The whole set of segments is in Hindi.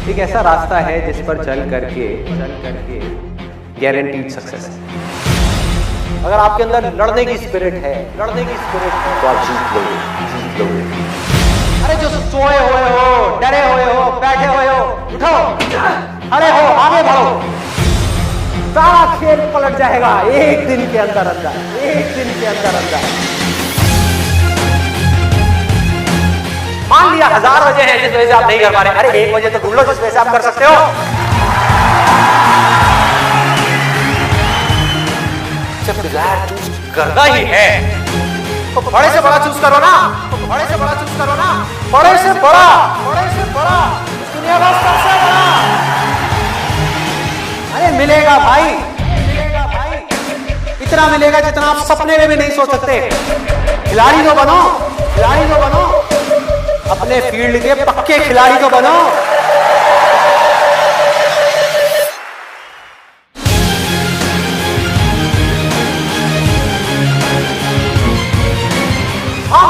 एक ऐसा रास्ता है जिस पर चल करके गारंटीड सक्सेस है। अगर आपके अंदर लड़ने की स्पिरिट है तो आप जीत लोगे। अरे जो सोए हुए हो, डरे हुए हो, बैठे हुए हो, उठो, खड़े हो, आगे बढ़ो। सारा खेल पलट जाएगा एक दिन के अंदर। मान लिया 1000 वजह है जिस वजह से आप नहीं कर पा रहे, अरे एक वजह तो ढूंढ लो जिस वजह से आप कर सकते हो। जब डिजायर चूज करना ही है तो बड़े से बड़ा चूज करो ना, बड़े से बड़ा दुनिया का सबसे बड़ा। अरे मिलेगा भाई, इतना मिलेगा जितना आप सपने में भी नहीं सोच सकते। खिलाड़ी तो बनो, अपने फील्ड के पक्के खिलाड़ी तो बनो। हम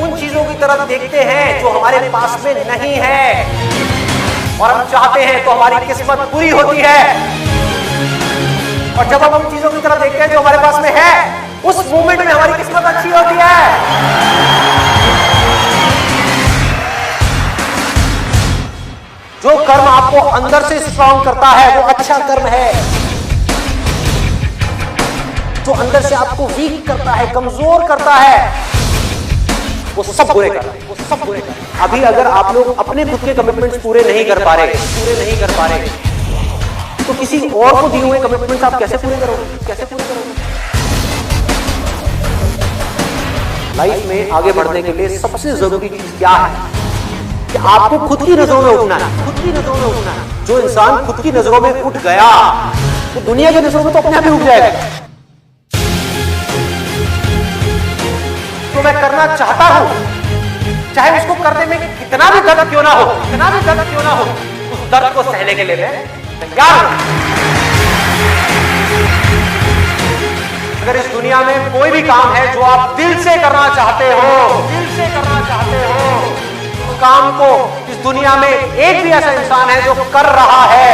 उन चीजों की तरफ देखते हैं जो हमारे पास में नहीं है, और हम चाहते हैं तो हमारी किस्मत पूरी होती है। और जब हम उन चीजों की तरफ देखते हैं जो हमारे पास में है, उस मोमेंट में हमारी किस्मत अच्छी होती है। जो कर्म आपको अंदर से स्ट्रांग करता है वो अच्छा कर्म है। जो अंदर से आपको वीक करता है, कमजोर करता है, वो सब बुरे कर रहे हैं। अभी अगर आप लोग अपने खुद के कमिटमेंट्स पूरे नहीं कर पा रहे तो किसी और को दिए हुए कमिटमेंट्स आप कैसे पूरे करोगे? लाइफ में आगे बढ़ने के लिए सबसे जरूरी चीज क्या है कि आपको खुद की नजरों में उठना है। जो इंसान खुद की नजरों में उठ गया तो दुनिया की नजरों में तो अपने आप ही उठ जाएगा। तो मैं करना चाहता हूं, चाहे उसको करने में कितना भी दर्द क्यों ना हो, उस दर्द को सहने के लिए मैं तैयार हूं। अगर इस दुनिया में कोई भी काम है जो आप दिल से करना चाहते हो, उस काम को इस दुनिया में एक भी ऐसा इंसान है जो कर रहा है,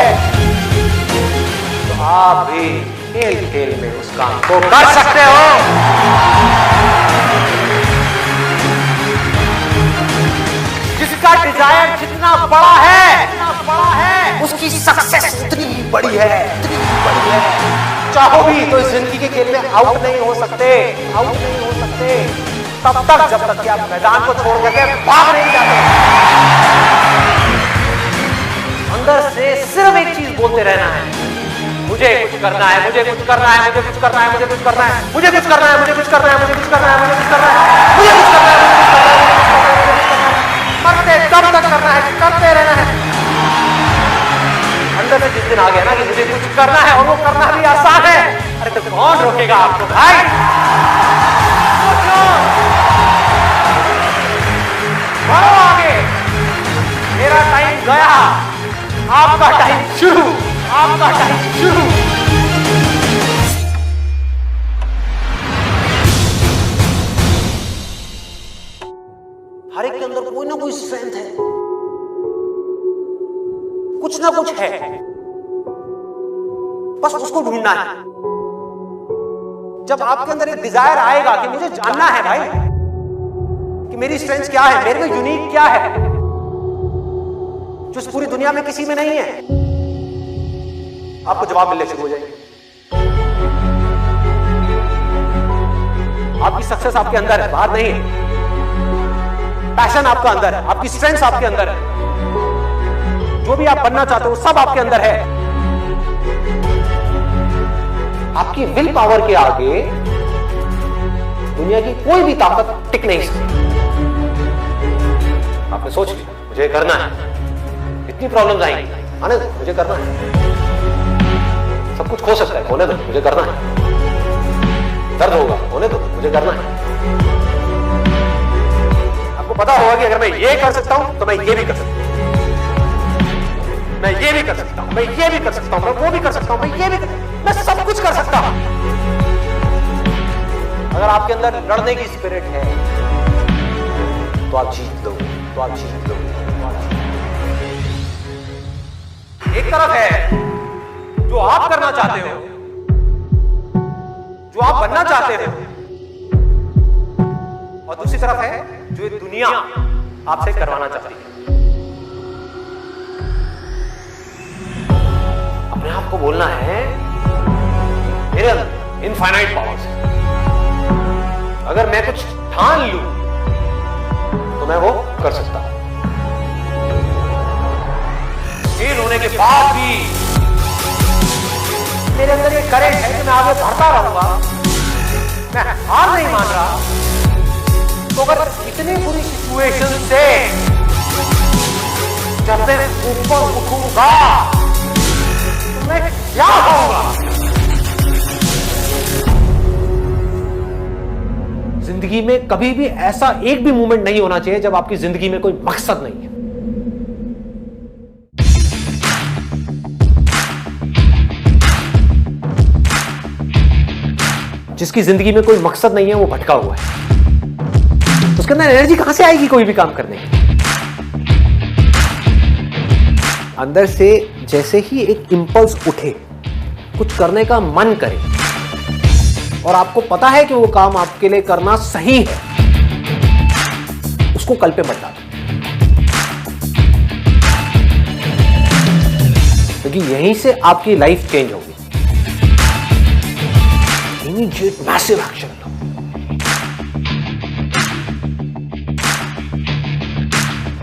तो आप भी खेल में उस काम को कर सकते हो। जिसका डिजायर जितना बड़ा है उसकी सक्सेस उतनी बड़ी है। चाहो भी तो इस जिंदगी के खेल में आउट नहीं हो सकते तब तक जब तक कि आप मैदान को छोड़ करके भाग नहीं जाते। अंदर से सिर्फ एक चीज बोलते रहना है, मुझे कुछ करना है। करते तब तक करना है, करते रहना है। अंदर से जिस दिन आ गया ना कि मुझे कुछ करना है और वो करना भी आसान है, अरे तो कौन रोकेगा आपको भाई? बढ़ो आगे, मेरा टाइम गया, आपका टाइम शुरू। हर एक के अंदर कोई ना कोई स्ट्रेंथ है, कुछ ना कुछ है, बस उसको ढूंढना है। जब आपके अंदर एक डिजायर आएगा कि मुझे जानना है भाई कि मेरी स्ट्रेंथ क्या है, मेरे में यूनिक क्या है जो इस पूरी दुनिया में किसी में नहीं है, आपको जवाब मिलने शुरू हो जाएंगे। आपकी सक्सेस आपके अंदर है, बाहर नहीं है। पैशन आपका अंदर है, आपकी स्ट्रेंथ आपके अंदर है, जो भी आप बनना चाहते हो सब आपके अंदर है। आपकी विल पावर के आगे दुनिया की कोई भी ताकत टिक नहीं सकती। आपने सोच लिया मुझे करना है, इतनी प्रॉब्लम्स आएंगी, आने दो, मुझे करना है। सब कुछ खो सकता है, होने दो, मुझे करना है। दर्द होगा, होने दो, मुझे करना है। आपको पता होगा कि अगर मैं ये कर सकता हूं तो मैं ये भी कर सकता हूं, मैं ये भी कर सकता हूं, मैं ये भी कर सकता हूं, मैं वो भी कर सकता हूं, मैं सब कुछ कर सकता हूं। अगर आपके अंदर लड़ने की स्पिरिट है तो आप जीत लोगे। तरफ है जो आप करना चाहते हो, जो आप बनना चाहते हो, और दूसरी तरफ है जो ये दुनिया आपसे करवाना चाहती है। अपने आप को बोलना है मेरे अंदर इनफाइनाइट पावर्स है, अगर मैं कुछ ठान लूं तो मैं वो कर सकता हूं। फेल होने के बाद भी मेरे अंदर ये करेंट है कि मैं आगे बढ़ता रहूंगा, मैं हार नहीं मान रहा। तो अगर इतनी बुरी सिचुएशन से जब मैं ऊपर उठूंगा तो मैं क्या होऊंगा? जिंदगी में कभी भी ऐसा एक भी मोमेंट नहीं होना चाहिए जब आपकी जिंदगी में कोई मकसद नहीं है। जिसकी जिंदगी में कोई मकसद नहीं है वो भटका हुआ है, उसके अंदर एनर्जी कहां से आएगी कोई भी काम करने की? अंदर से जैसे ही एक इंपल्स उठे, कुछ करने का मन करे और आपको पता है कि वो काम आपके लिए करना सही है, उसको कल पे मत डालो, क्योंकि यहीं से आपकी लाइफ चेंज होगी। इमीडिएट मैसिव एक्शन लो।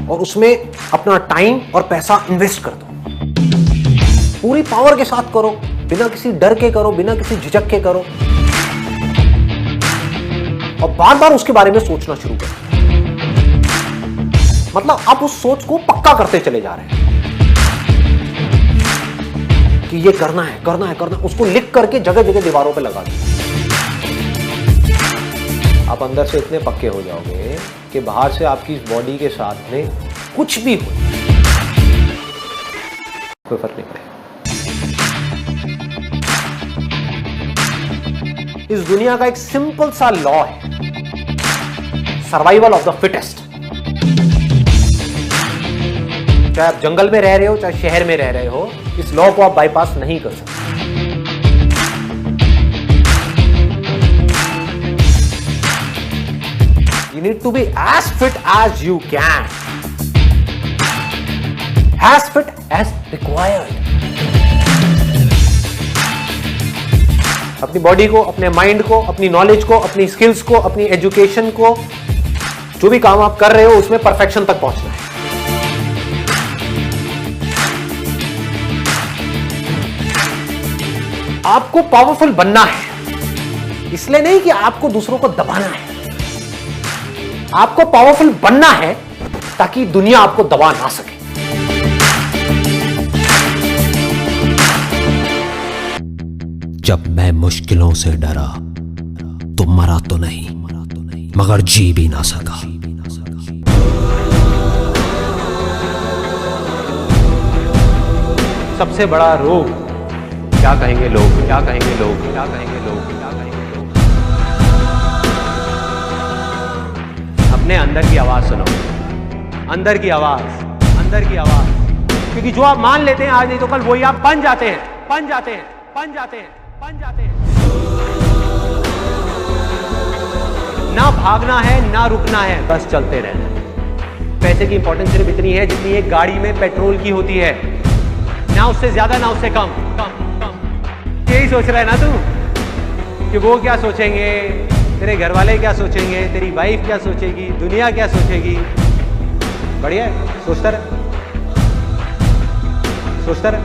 और उसमें अपना टाइम और पैसा इन्वेस्ट कर दो, पूरी पावर के साथ करो, बिना किसी डर के करो, बिना किसी झिझक के करो, और बार बार उसके बारे में सोचना शुरू करो। मतलब आप उस सोच को पक्का करते चले जा रहे हैं कि ये करना है, करना है, करना है। उसको लिख करके जगह जगह दीवारों पे लगा दो। आप अंदर से इतने पक्के हो जाओगे कि बाहर से आपकी इस बॉडी के साथ में कुछ भी हो, कोई फर्क नहीं पड़ेगा। इस दुनिया का एक सिंपल सा लॉ है, सर्वाइवल ऑफ द फिटेस्ट। चाहे आप जंगल में रह रहे हो, चाहे शहर में रह रहे हो, इस लॉ को आप बाईपास नहीं कर सकते। You need to be as fit as you can, as fit as required. अपनी बॉडी को, अपने माइंड को, अपनी नॉलेज को, अपनी स्किल्स को, अपनी एजुकेशन को, जो भी काम आप कर रहे हो उसमें परफेक्शन तक पहुंचना है। आपको पावरफुल बनना है, इसलिए नहीं कि आपको दूसरों को दबाना है। आपको पावरफुल बनना है ताकि दुनिया आपको दबा ना सके। जब मैं मुश्किलों से डरा तो मरा तो नहीं, मगर जी भी ना सका। सबसे बड़ा रोग, क्या कहेंगे लोग, क्या कहेंगे लोग, क्या कहेंगे लोग, क्या कहेंगे लोग। अपने अंदर की आवाज सुनो, अंदर की आवाज, अंदर की आवाज। क्योंकि जो आप मान लेते हैं आज नहीं तो कल वही आप बन जाते हैं, बन जाते हैं, बन जाते हैं, बन जाते हैं। ना भागना है, ना रुकना है, बस चलते रहना है। पैसे की इंपॉर्टेंस सिर्फ इतनी है जितनी एक गाड़ी में पेट्रोल की होती है, ना उससे ज्यादा ना उससे कम। यही सोच रहा है ना तू कि वो क्या सोचेंगे, तेरे घर वाले क्या सोचेंगे, तेरी वाइफ क्या सोचेगी, दुनिया क्या सोचेगी। बढ़िया है, सोचता रहे, सोचता रहे।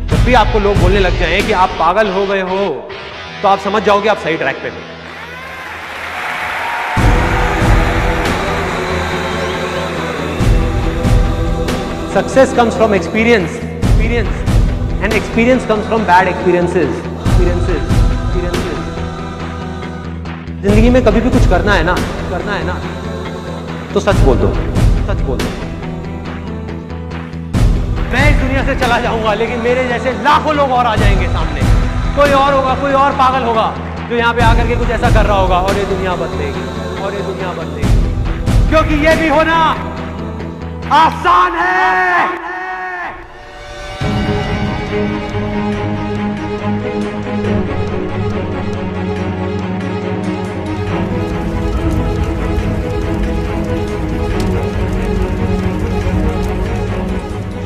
जब भी आपको लोग बोलने लग जाएं कि आप पागल हो गए हो तो आप समझ जाओगे आप सही ट्रैक पे हो। Success comes from experience, and experience comes from bad experiences. जिंदगी में कभी भी कुछ करना है ना, तो सच बोल दो, सच बोल दो। मैं इस दुनिया से चला जाऊंगा लेकिन मेरे जैसे लाखों लोग और आ जाएंगे सामने। कोई और होगा, कोई और पागल होगा जो यहाँ पे आकर के कुछ ऐसा कर रहा होगा और ये दुनिया बदलेगी, और ये दुनिया बदलेगी। क्योंकि ये भी होना आसान है।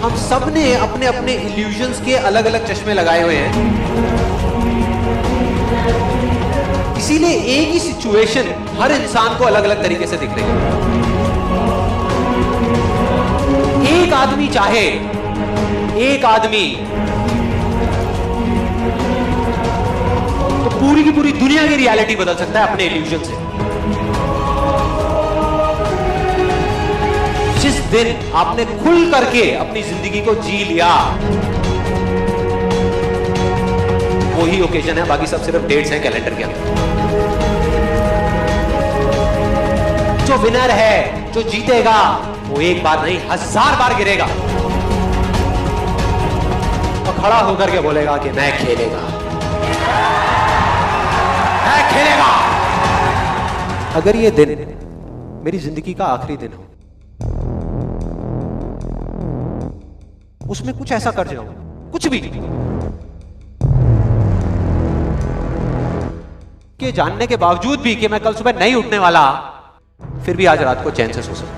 हम सब ने अपने अपने इल्यूजन्स के अलग अलग चश्मे लगाए हुए हैं, इसीलिए एक ही सिचुएशन हर इंसान को अलग अलग तरीके से दिख रही है। एक आदमी चाहे, एक आदमी तो पूरी की पूरी दुनिया की रियलिटी बदल सकता है अपने इल्यूजन से। जिस दिन आपने खुल करके अपनी जिंदगी को जी लिया, वही ओकेजन है, बाकी सब सिर्फ डेट्स हैं कैलेंडर के अंदर। जो विनर है, जो जीतेगा, वो एक बार नहीं 1000 बार गिरेगा और खड़ा होकर के बोलेगा कि मैं खेलेगा, मैं खेलेगा। अगर ये दिन मेरी जिंदगी का आखिरी दिन हो, उसमें कुछ ऐसा कर जाऊं, कुछ भी, कि जानने के बावजूद भी कि मैं कल सुबह नहीं उठने वाला, फिर भी आज रात को चैन से सो सकूं।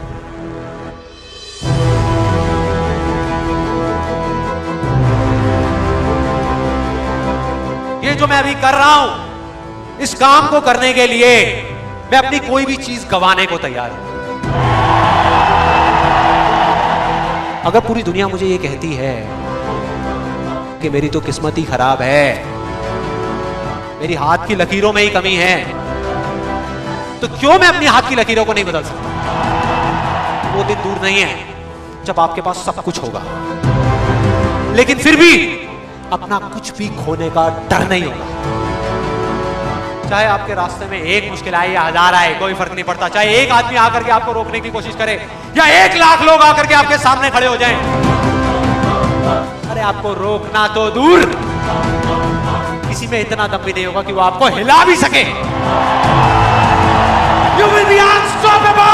ये जो मैं अभी कर रहा हूं, इस काम को करने के लिए मैं अपनी कोई भी चीज गंवाने को तैयार हूं। अगर पूरी दुनिया मुझे ये कहती है कि मेरी तो किस्मत ही खराब है, मेरी हाथ की लकीरों में ही कमी है, तो क्यों मैं अपनी हाथ की लकीरों को नहीं बदल सकता? वो दिन दूर नहीं है जब आपके पास सब कुछ होगा, लेकिन फिर भी अपना कुछ भी खोने का डर नहीं होगा। चाहे आपके रास्ते में एक मुश्किल आए या 1000 आए, कोई फर्क नहीं पड़ता। चाहे एक आदमी आकर के आपको रोकने की कोशिश करे या 1 लाख लोग आकर के आपके सामने खड़े हो जाएं, अरे आपको रोकना तो दूर, किसी में इतना दम भी नहीं होगा कि वो आपको हिला भी सके। You will be unstoppable!